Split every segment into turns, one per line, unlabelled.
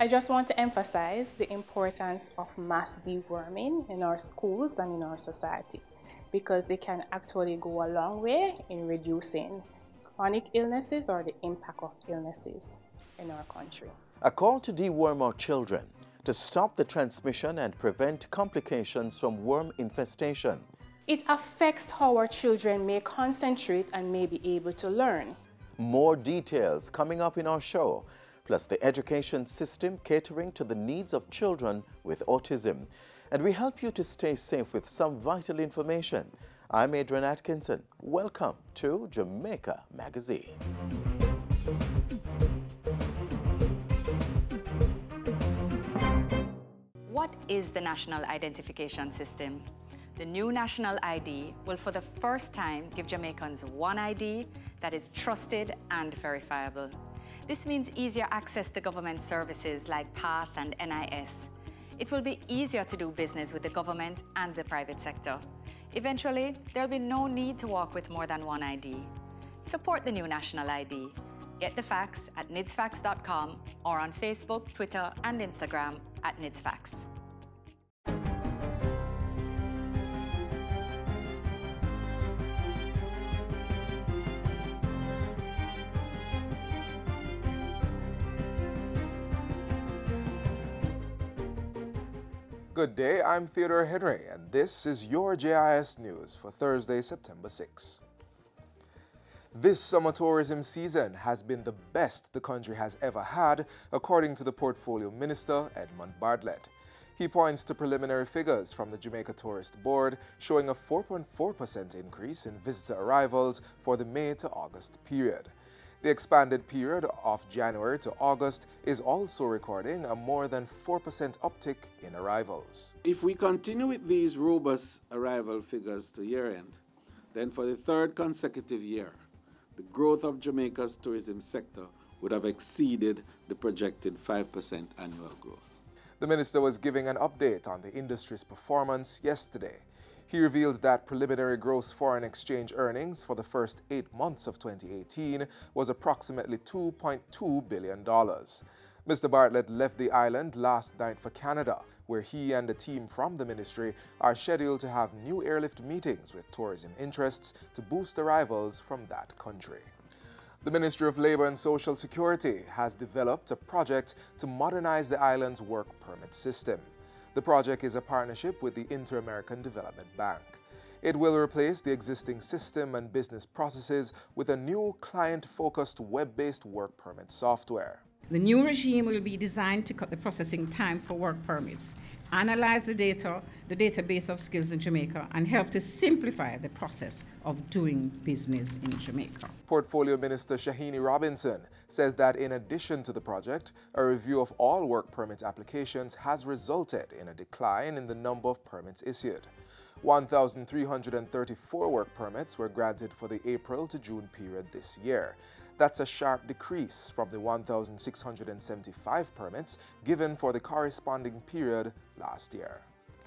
I just want to emphasize the importance of mass deworming in our schools and in our society, because it can actually go a long way in reducing chronic illnesses or the impact of illnesses in our country.
A call to deworm our children to stop the transmission and prevent complications from worm infestation.
It affects how our children may concentrate and may be able to learn.
More details coming up in our show, plus the education system catering to the needs of children with autism. And we help you to stay safe with some vital information. I'm Adrian Atkinson. Welcome to Jamaica Magazine.
What is the National Identification System? The new National ID will for the first time give Jamaicans one ID that is trusted and verifiable. This means easier access to government services like PATH and NIS. It will be easier to do business with the government and the private sector. Eventually, there'll be no need to walk with more than one ID. Support the new National ID. Get the facts at nidsfacts.com or on Facebook, Twitter, and Instagram at nidsfacts.
Good day, I'm Theodore Henry, and this is your JIS News for Thursday, September 6. This summer tourism season has been the best the country has ever had, according to the Portfolio Minister, Edmund Bartlett. He points to preliminary figures from the Jamaica Tourist Board showing a 4.4% increase in visitor arrivals for the May to August period. The expanded period of January to August is also recording a more than 4% uptick in arrivals.
If we continue with these robust arrival figures to year-end, then for the third consecutive year, the growth of Jamaica's tourism sector would have exceeded the projected 5% annual growth.
The minister was giving an update on the industry's performance yesterday. He revealed that preliminary gross foreign exchange earnings for the first 8 months of 2018 was approximately $2.2 billion. Mr. Bartlett left the island last night for Canada, where he and a team from the ministry are scheduled to have new airlift meetings with tourism interests to boost arrivals from that country. The Ministry of Labour and Social Security has developed a project to modernize the island's work permit system. The project is a partnership with the Inter-American Development Bank. It will replace the existing system and business processes with a new client-focused web-based work permit software.
The new regime will be designed to cut the processing time for work permits, analyze the data, the database of skills in Jamaica, and help to simplify the process of doing business in Jamaica.
Portfolio Minister Shahini Robinson says that in addition to the project, a review of all work permit applications has resulted in a decline in the number of permits issued. 1,334 work permits were granted for the April to June period this year. That's a sharp decrease from the 1,675 permits given for the corresponding period last year.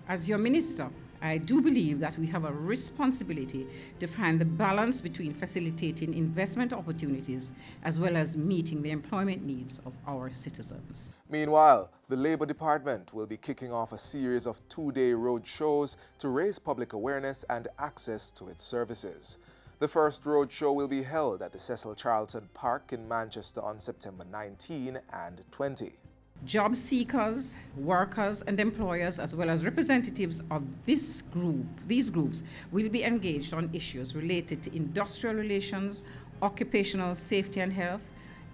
As your minister, I do believe that we have a responsibility to find the balance between facilitating investment opportunities as well as meeting the employment needs of our citizens.
Meanwhile, the Labour Department will be kicking off a series of 2-day road shows to raise public awareness and access to its services. The first road show will be held at the Cecil Charlton Park in Manchester on September 19 and 20.
Job seekers, workers and employers, as well as representatives of these groups will be engaged on issues related to industrial relations, occupational safety and health,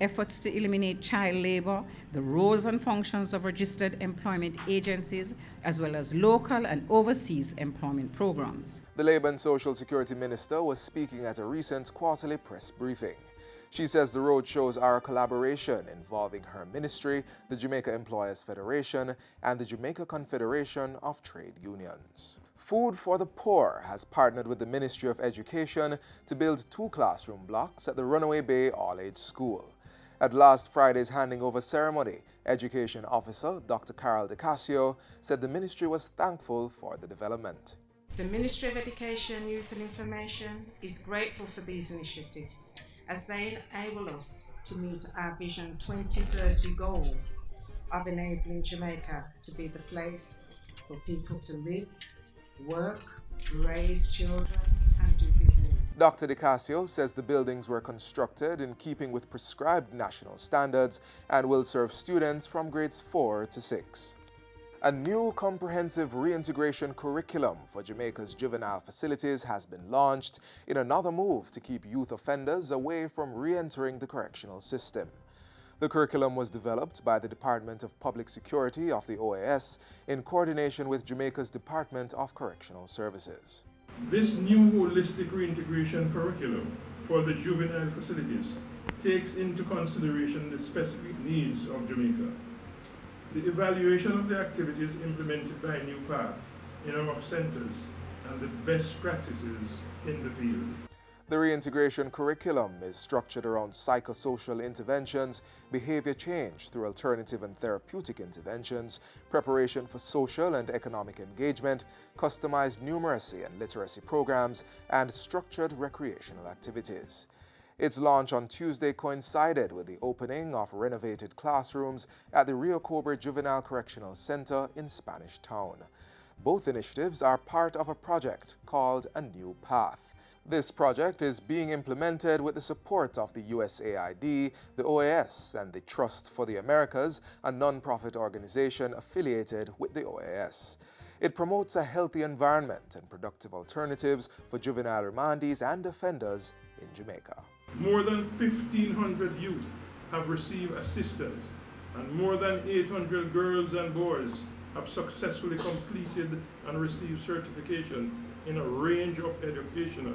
efforts to eliminate child labor, the roles and functions of registered employment agencies, as well as local and overseas employment programs.
The Labour and Social Security Minister was speaking at a recent quarterly press briefing. She says the road shows are a collaboration involving her ministry, the Jamaica Employers Federation, and the Jamaica Confederation of Trade Unions. Food for the Poor has partnered with the Ministry of Education to build 2 classroom blocks at the Runaway Bay All-Age School. At last Friday's handing over ceremony, Education Officer Dr. Carol DeCasio said the ministry was thankful for the development.
The Ministry of Education, Youth and Information is grateful for these initiatives as they enable us to meet our Vision 2030 goals of enabling Jamaica to be the place for people to live, work, raise children and do business.
Dr. DiCasio says the buildings were constructed in keeping with prescribed national standards and will serve students from grades 4 to 6. A new comprehensive reintegration curriculum for Jamaica's juvenile facilities has been launched in another move to keep youth offenders away from re-entering the correctional system. The curriculum was developed by the Department of Public Security of the OAS in coordination with Jamaica's Department of Correctional Services.
This new holistic reintegration curriculum for the juvenile facilities takes into consideration the specific needs of Jamaica. The evaluation of the activities implemented by New Path in our centers and the best practices in the field.
The reintegration curriculum is structured around psychosocial interventions, behavior change through alternative and therapeutic interventions, preparation for social and economic engagement, customized numeracy and literacy programs, and structured recreational activities. Its launch on Tuesday coincided with the opening of renovated classrooms at the Rio Cobre Juvenile Correctional Center in Spanish Town. Both initiatives are part of a project called A New Path. This project is being implemented with the support of the USAID, the OAS, and the Trust for the Americas, a non-profit organization affiliated with the OAS. It promotes a healthy environment and productive alternatives for juvenile remandees and offenders in Jamaica.
More than 1,500 youth have received assistance, and more than 800 girls and boys have successfully completed and received certification in a range of educational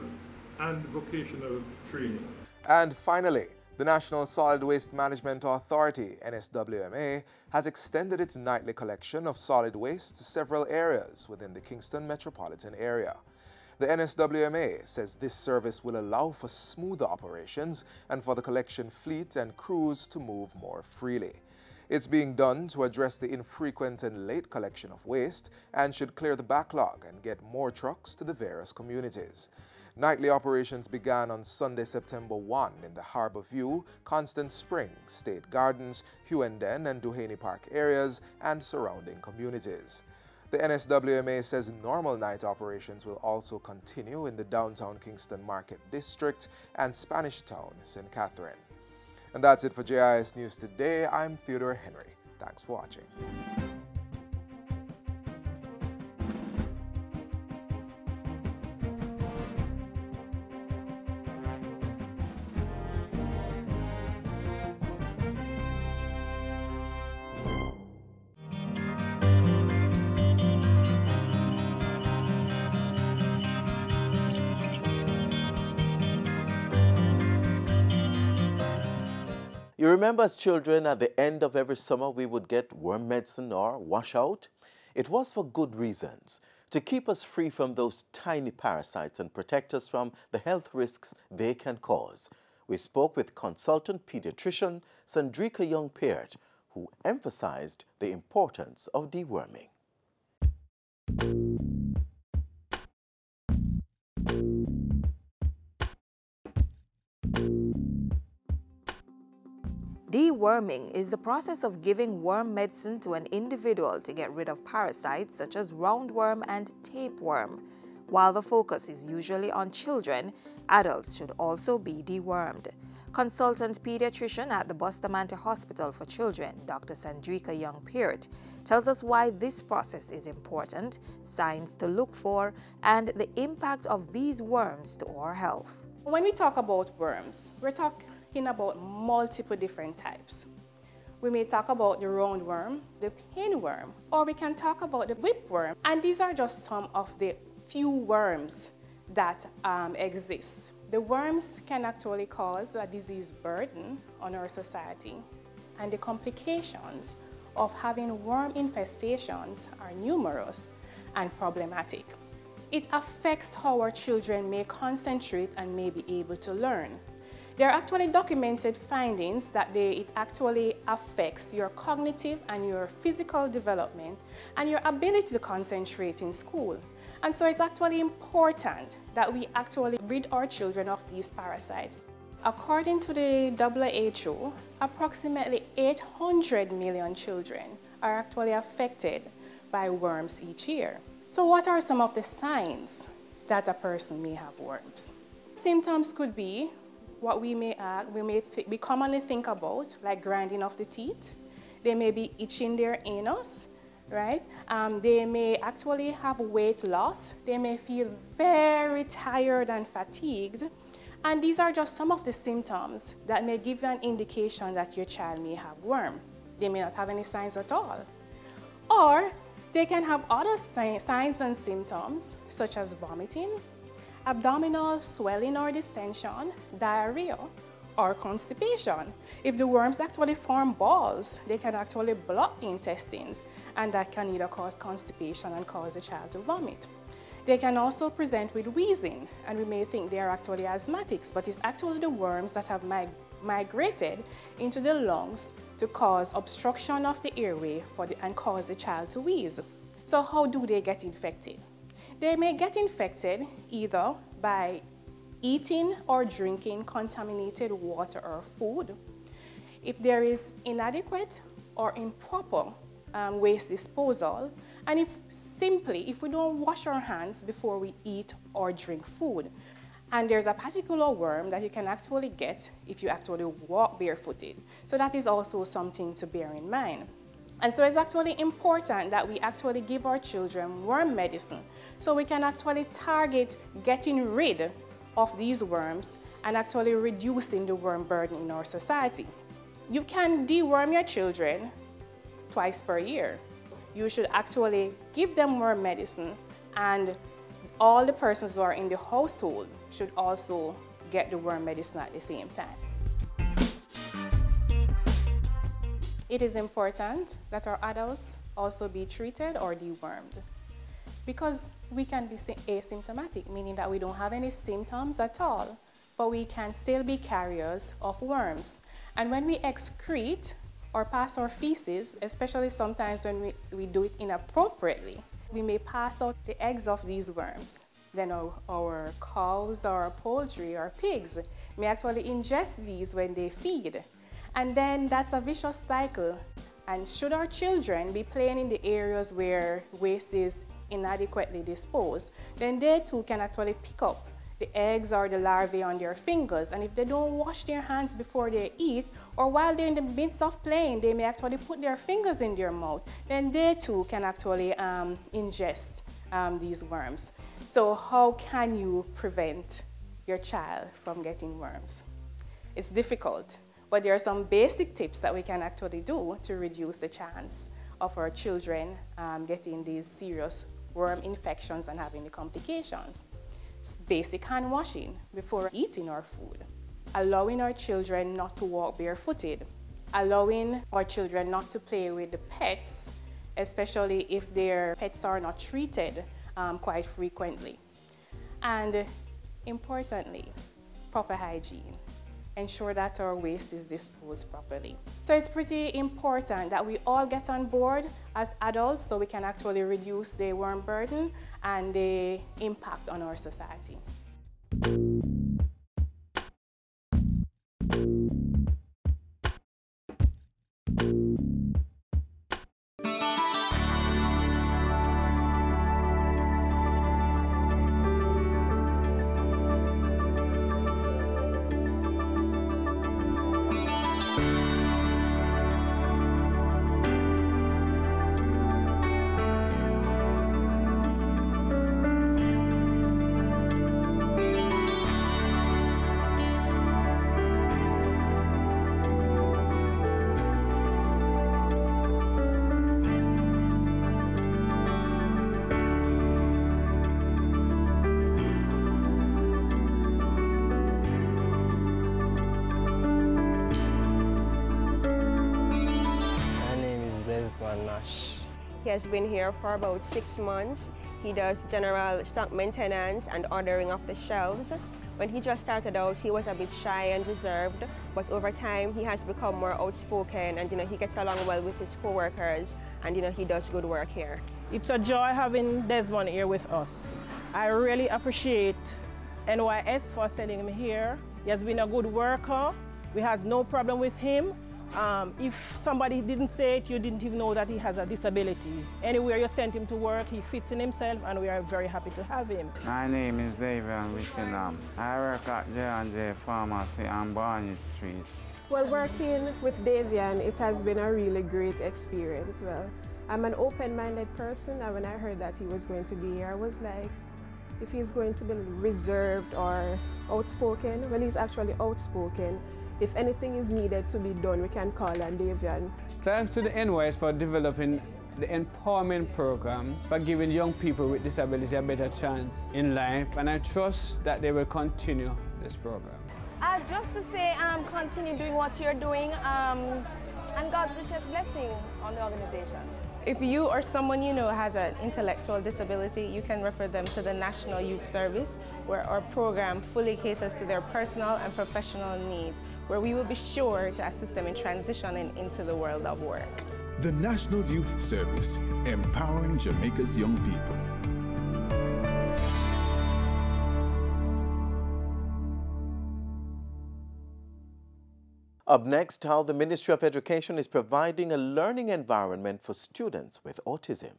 and vocational training.
And finally, the National Solid Waste Management Authority, NSWMA, has extended its nightly collection of solid waste to several areas within the Kingston metropolitan area. The NSWMA says this service will allow for smoother operations and for the collection fleet and crews to move more freely. It's being done to address the infrequent and late collection of waste and should clear the backlog and get more trucks to the various communities. Nightly operations began on Sunday, September 1 in the Harbour View, Constant Springs, State Gardens, Hughenden and Duhaney Park areas and surrounding communities. The NSWMA says normal night operations will also continue in the downtown Kingston Market District and Spanish Town, St. Catherine. And that's it for JIS News Today. I'm Theodore Henry. Thanks for watching.
You remember as children at the end of every summer we would get worm medicine or washout? It was for good reasons, to keep us free from those tiny parasites and protect us from the health risks they can cause. We spoke with consultant pediatrician Sandrika Young-Peart, who emphasized the importance of deworming.
Deworming is the process of giving worm medicine to an individual to get rid of parasites such as roundworm and tapeworm. While the focus is usually on children, adults should also be dewormed. Consultant pediatrician at the Bustamante Hospital for Children, Dr. Sandrika Young-Peart, tells us why this process is important, signs to look for, and the impact of these worms to our health.
When we talk about worms, we're talking about multiple different types. We may talk about the roundworm, the pinworm, or we can talk about the whipworm. And these are just some of the few worms that exist. The worms can actually cause a disease burden on our society, and the complications of having worm infestations are numerous and problematic. It affects how our children may concentrate and may be able to learn. There are actually documented findings that it actually affects your cognitive and your physical development and your ability to concentrate in school. And so it's actually important that we actually rid our children of these parasites. According to the WHO, approximately 800 million children are actually affected by worms each year. So what are some of the signs that a person may have worms? Symptoms could be what we commonly think about, like grinding of the teeth. They may be itching their anus, right? They may actually have weight loss. They may feel very tired and fatigued. And these are just some of the symptoms that may give you an indication that your child may have worm. They may not have any signs at all. Or they can have other signs and symptoms, such as vomiting, abdominal swelling or distension, diarrhea, or constipation. If the worms actually form balls, they can actually block the intestines, and that can either cause constipation and cause the child to vomit. They can also present with wheezing, and we may think they are actually asthmatics, but it's actually the worms that have migrated into the lungs to cause obstruction of the airway and cause the child to wheeze. So how do they get infected? They may get infected either by eating or drinking contaminated water or food. If there is inadequate or improper waste disposal, and if we don't wash our hands before we eat or drink food. And there's a particular worm that you can actually get if you actually walk barefooted. So that is also something to bear in mind. And so it's actually important that we actually give our children worm medicine so we can actually target getting rid of these worms and actually reducing the worm burden in our society. You can deworm your children twice per year. You should actually give them worm medicine, and all the persons who are in the household should also get the worm medicine at the same time. It is important that our adults also be treated or dewormed, because we can be asymptomatic, meaning that we don't have any symptoms at all, but we can still be carriers of worms. And when we excrete or pass our feces, especially sometimes when we do it inappropriately, we may pass out the eggs of these worms. Then our cows or poultry or pigs may actually ingest these when they feed. And then that's a vicious cycle. And should our children be playing in the areas where waste is inadequately disposed, then they too can actually pick up the eggs or the larvae on their fingers. And if they don't wash their hands before they eat, or while they're in the midst of playing, they may actually put their fingers in their mouth, then they too can actually ingest these worms. So how can you prevent your child from getting worms? It's difficult, but there are some basic tips that we can actually do to reduce the chance of our children getting these serious worm infections and having the complications. Basic hand washing before eating our food, allowing our children not to walk barefooted, allowing our children not to play with the pets, especially if their pets are not treated quite frequently. And importantly, proper hygiene. Ensure that our waste is disposed properly. So it's pretty important that we all get on board as adults so we can actually reduce the worm burden and the impact on our society.
He has been here for about 6 months. He does general stock maintenance and ordering of the shelves. When he just started out, he was a bit shy and reserved, but over time he has become more outspoken, and he gets along well with his co-workers, and he does good work here.
It's a joy having Desmond here with us. I really appreciate NYS for sending him here. He has been a good worker. We had no problem with him. If somebody didn't say it, you didn't even know that he has a disability. Anywhere you sent him to work, he fits in himself, and we are very happy to have him.
My name is David Wickenham. I work at J&J Pharmacy on Barney Street.
Well, working with Davian, it has been a really great experience. Well, I'm an open-minded person, and when I heard that he was going to be here, I was like, if he's going to be reserved or outspoken, well, he's actually outspoken. If anything is needed to be done, we can call on Davian.
Thanks to the NYS for developing the empowerment program, for giving young people with disabilities a better chance in life, and I trust that they will continue this program.
Just to say, continue doing what you're doing, and God's richest blessing on the organization.
If you or someone you know has an intellectual disability, you can refer them to the National Youth Service, where our program fully caters to their personal and professional needs, where we will be sure to assist them in transitioning into the world of work.
The National Youth Service, empowering Jamaica's young people.
Up next, how the Ministry of Education is providing a learning environment for students with autism.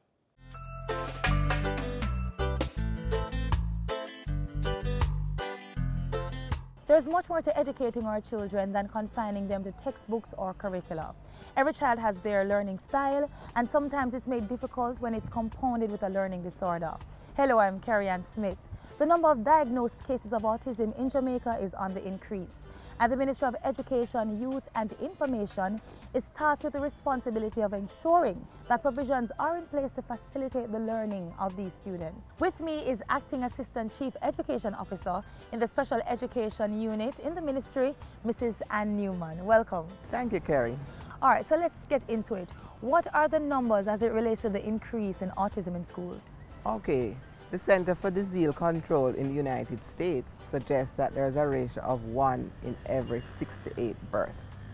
There's much more to educating our children than confining them to textbooks or curricula. Every child has their learning style, and sometimes it's made difficult when it's compounded with a learning disorder. Hello, I'm Carrie-Ann Smith. The number of diagnosed cases of autism in Jamaica is on the increase, and the Ministry of Education, Youth and Information is tasked with the responsibility of ensuring that provisions are in place to facilitate the learning of these students. With me is Acting Assistant Chief Education Officer in the Special Education Unit in the Ministry, Mrs. Ann Newman. Welcome.
Thank you, Carrie.
All right, so let's get into it. What are the numbers as it relates to the increase in autism in schools?
Okay. The Center for Disease Control in the United States suggests that there's a ratio of 1 in every 6 to 8 births.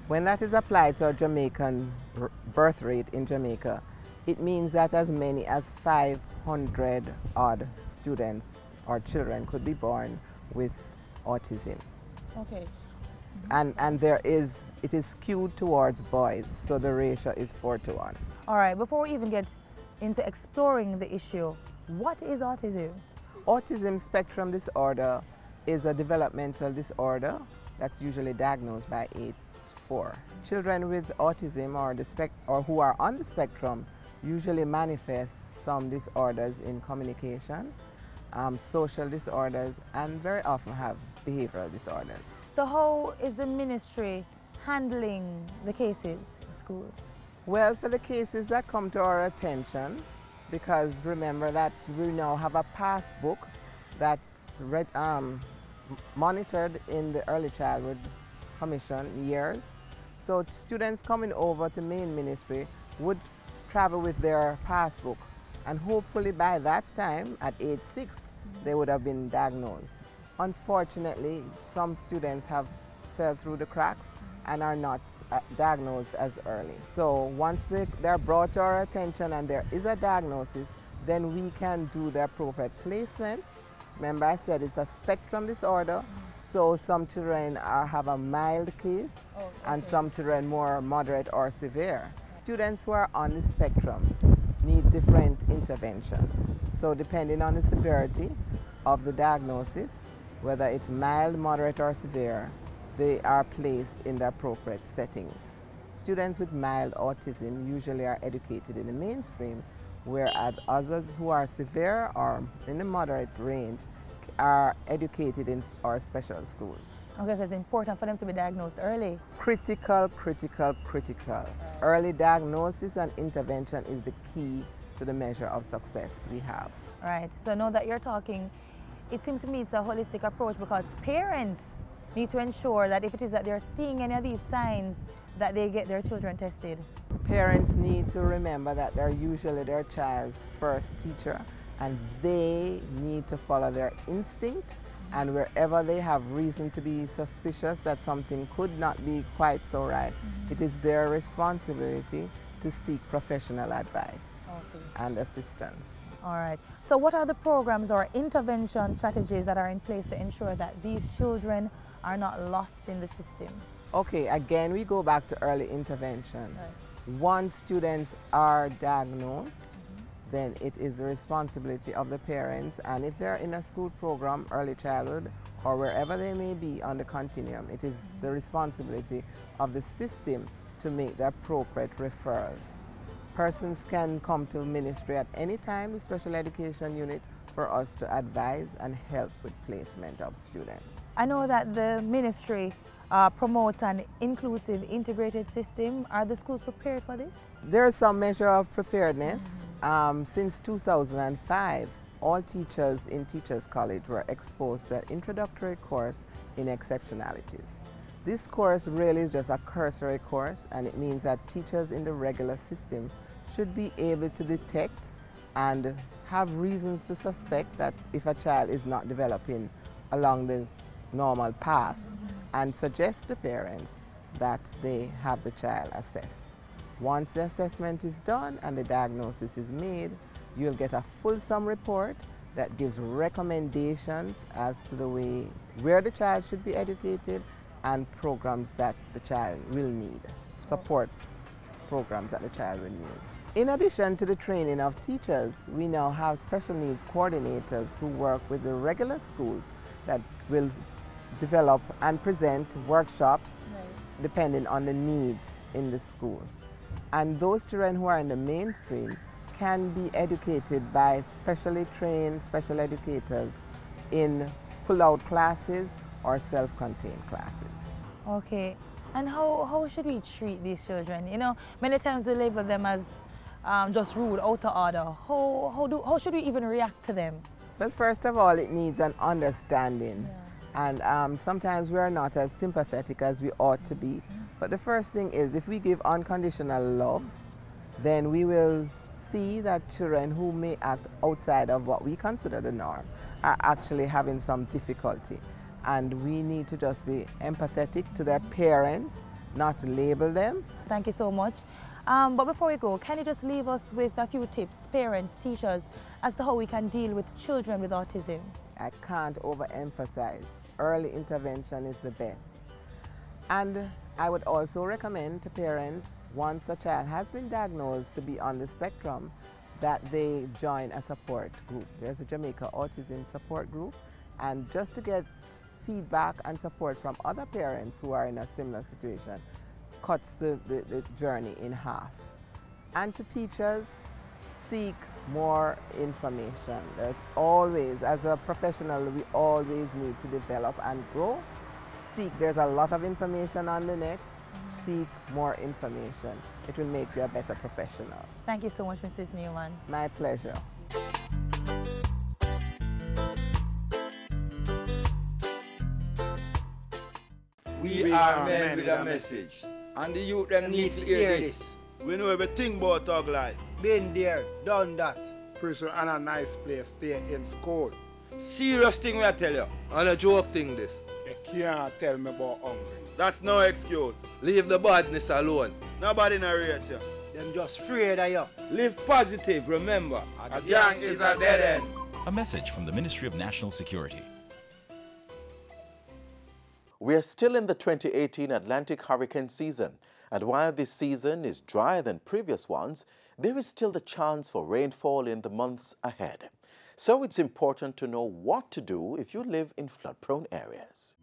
When that is applied to our Jamaican birth rate in Jamaica, it means that as many as 500 odd students or children could be born with autism.
Okay.
And it is skewed towards boys, so the ratio is 4 to 1.
All right, before we even get into exploring the issue, what is autism?
Autism spectrum disorder is a developmental disorder that's usually diagnosed by age 4. Children with autism or who are on the spectrum usually manifest some disorders in communication, social disorders, and very often have behavioral disorders.
So how is the ministry handling the cases in schools?
Well, for the cases that come to our attention, because remember that we now have a passbook that's monitored in the Early Childhood Commission years. So students coming over to main ministry would travel with their passbook, and hopefully by that time, at age 6, they would have been diagnosed. Unfortunately, some students have fell through the cracks and are not diagnosed as early. So once they're brought to our attention and there is a diagnosis, then we can do the appropriate placement. Remember I said it's a spectrum disorder, so some children have a mild case and some children more moderate or severe. Students who are on the spectrum need different interventions. So depending on the severity of the diagnosis, whether it's mild, moderate or severe, they are placed in the appropriate settings. Students with mild autism usually are educated in the mainstream, whereas others who are severe or in the moderate range are educated in our special schools.
Okay, so it's important for them to be diagnosed early.
Critical, critical, critical. Early diagnosis and intervention is the key to the measure of success we have.
Right, so now that you're talking, it seems to me it's a holistic approach, because parents need to ensure that if it is that they're seeing any of these signs, that they get their children tested.
Parents need to remember that they're usually their child's first teacher, and they need to follow their instinct, and wherever they have reason to be suspicious that something could not be quite so right, it is their responsibility to seek professional advice and assistance.
All right. So what are the programs or intervention strategies that are in place to ensure that these children are not lost in the system?
Okay, again, we go back to early intervention. Right. Once students are diagnosed, then it is the responsibility of the parents, and if they're in a school program, early childhood, or wherever they may be on the continuum, it is the responsibility of the system to make the appropriate referrals. Persons can come to ministry at any time, the special education unit, for us to advise and help with placement of students.
I know that the ministry promotes an inclusive, integrated system. Are the schools prepared for this?
There is some measure of preparedness. Since 2005, all teachers in Teachers College were exposed to an introductory course in exceptionalities. This course really is just a cursory course, and it means that teachers in the regular system should be able to detect and have reasons to suspect that if a child is not developing along the normal path, and suggest to parents that they have the child assessed. Once the assessment is done and the diagnosis is made, you'll get a fulsome report that gives recommendations as to the way where the child should be educated and programs that the child will need, support programs that the child will need. In addition to the training of teachers, we now have special needs coordinators who work with the regular schools that will develop and present workshops depending on the needs in the school. And those children who are in the mainstream can be educated by specially trained special educators in pull-out classes or self-contained classes.
Okay, and how should we treat these children? You know, many times we label them as just rude, out of order. How should we even react to them?
Well, first of all, it needs an understanding. And sometimes we are not as sympathetic as we ought to be. But the first thing is, if we give unconditional love, then we will see that children who may act outside of what we consider the norm are actually having some difficulty. And we need to just be empathetic to their parents, not label them.
Thank you so much. But before we go, can you just leave us with a few tips, parents, teachers, as to how we can deal with children with autism?
I can't overemphasize. Early intervention is the best. And I would also recommend to parents, once a child has been diagnosed to be on the spectrum, that they join a support group. There's a Jamaica Autism Support Group, and just to get feedback and support from other parents who are in a similar situation cuts the journey in half. And to teachers, seek more information. There's always, as a professional, we always need to develop and grow. There's a lot of information on the net. Seek more information. It will make you a better professional.
Thank you so much, Mrs. Newman.
My pleasure.
We are men with a message, and the youth them need to hear this.
We know everything about thug life.
Been there, done that.
Prison and a nice place, stay in school.
Serious thing we I tell you.
And a joke thing this. You can't tell me about hungry. That's no excuse. Leave the badness alone. Nobody narrate you.
Them just afraid of you. Live positive, remember.
A gang is a dead end.
A message from the Ministry of National Security.
We are still in the 2018 Atlantic hurricane season, and while this season is drier than previous ones, there is still the chance for rainfall in the months ahead. So it's important to know what to do if you live in flood-prone areas.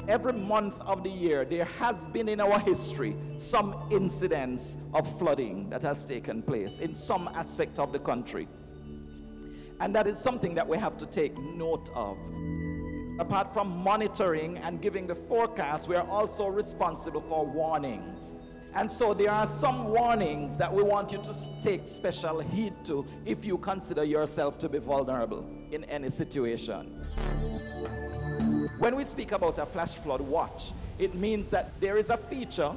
Every month of the year, there has been in our history some incidents of flooding that has taken place in some aspect of the country. And that is something that we have to take note of. Apart from monitoring and giving the forecast, we are also responsible for warnings. And so there are some warnings that we want you to take special heed to if you consider yourself to be vulnerable in any situation. When we speak about a flash flood watch, it means that there is a feature,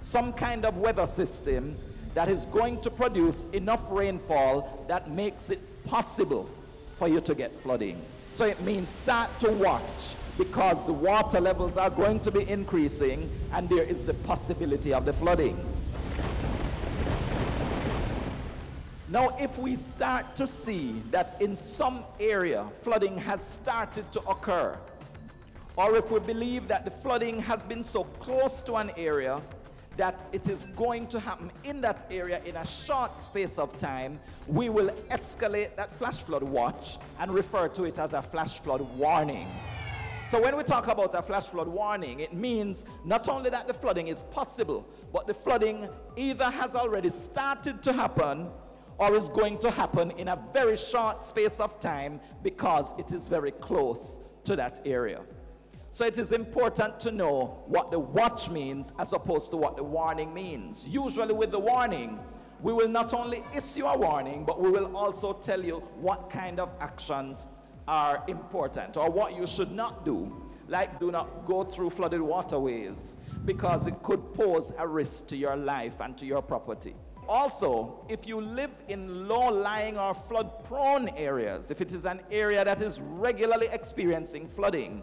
some kind of weather system that is going to produce enough rainfall that makes it possible for you to get flooding. So it means start to watch because the water levels are going to be increasing and there is the possibility of the flooding. Now, if we start to see that in some area flooding has started to occur, or if we believe that the flooding has been so close to an area that it is going to happen in that area in a short space of time, we will escalate that flash flood watch and refer to it as a flash flood warning. So when we talk about a flash flood warning, it means not only that the flooding is possible, but the flooding either has already started to happen or is going to happen in a very short space of time because it is very close to that area. So it is important to know what the watch means as opposed to what the warning means. Usually with the warning, we will not only issue a warning, but we will also tell you what kind of actions are important or what you should not do. Like, do not go through flooded waterways because it could pose a risk to your life and to your property. Also, if you live in low-lying or flood-prone areas, if it is an area that is regularly experiencing flooding,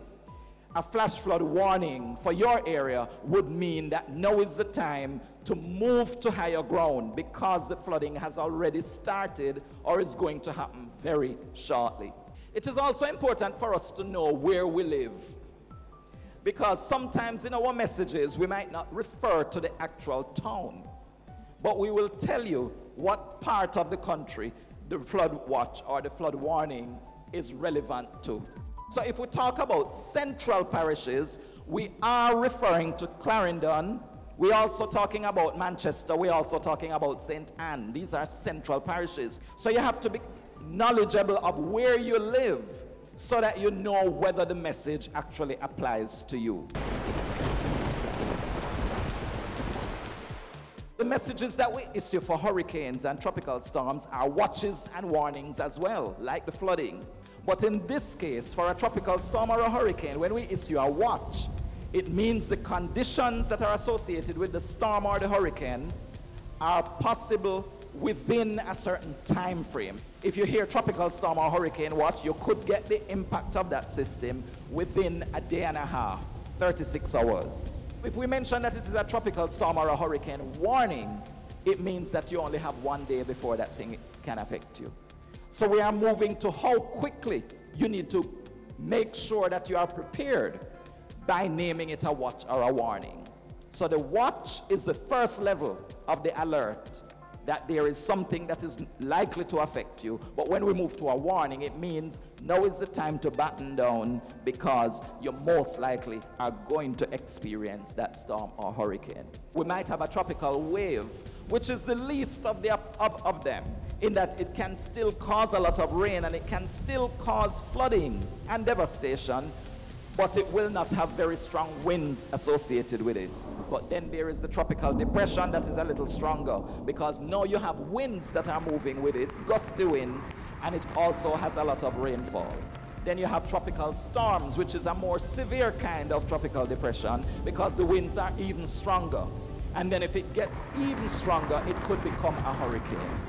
a flash flood warning for your area would mean that now is the time to move to higher ground because the flooding has already started or is going to happen very shortly. It is also important for us to know where we live, because sometimes in our messages we might not refer to the actual town, but we will tell you what part of the country the flood watch or the flood warning is relevant to. So if we talk about central parishes, we are referring to Clarendon. We're also talking about Manchester. We're also talking about St. Anne. These are central parishes. So you have to be knowledgeable of where you live so that you know whether the message actually applies to you. The messages that we issue for hurricanes and tropical storms are watches and warnings as well, like the flooding. But in this case, for a tropical storm or a hurricane, when we issue a watch, it means the conditions that are associated with the storm or the hurricane are possible within a certain time frame. If you hear tropical storm or hurricane watch, you could get the impact of that system within a day and a half, 36 hours. If we mention that it is a tropical storm or a hurricane warning, it means that you only have 1 day before that thing can affect you. So we are moving to how quickly you need to make sure that you are prepared by naming it a watch or a warning. So the watch is the first level of the alert that there is something that is likely to affect you. But when we move to a warning, it means now is the time to batten down because you most likely are going to experience that storm or hurricane. We might have a tropical wave, which is the least of them, in that it can still cause a lot of rain and it can still cause flooding and devastation, but it will not have very strong winds associated with it. But then there is the tropical depression that is a little stronger because now you have winds that are moving with it, gusty winds, and it also has a lot of rainfall. Then you have tropical storms, which is a more severe kind of tropical depression because the winds are even stronger. And then if it gets even stronger, it could become a hurricane.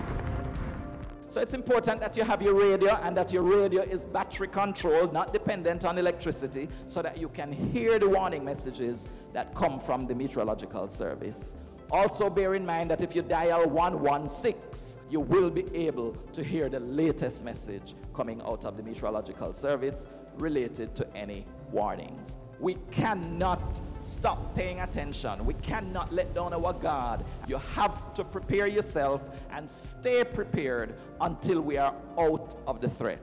So it's important that you have your radio and that your radio is battery controlled, not dependent on electricity, so that you can hear the warning messages that come from the meteorological service. Also bear in mind that if you dial 116, you will be able to hear the latest message coming out of the meteorological service related to any warnings. We cannot stop paying attention. We cannot let down our guard. You have to prepare yourself and stay prepared until we are out of the threat.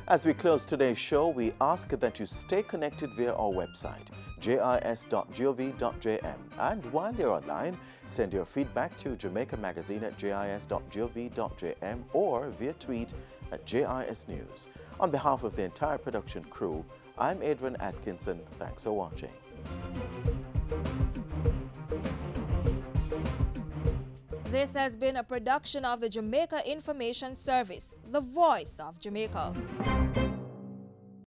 As we close today's show, we ask that you stay connected via our website, jis.gov.jm. And while you're online, send your feedback to Jamaica Magazine at jis.gov.jm or via tweet at JIS News. On behalf of the entire production crew, I'm Adrian Atkinson. Thanks for watching.
This has been a production of the Jamaica Information Service, the voice of Jamaica.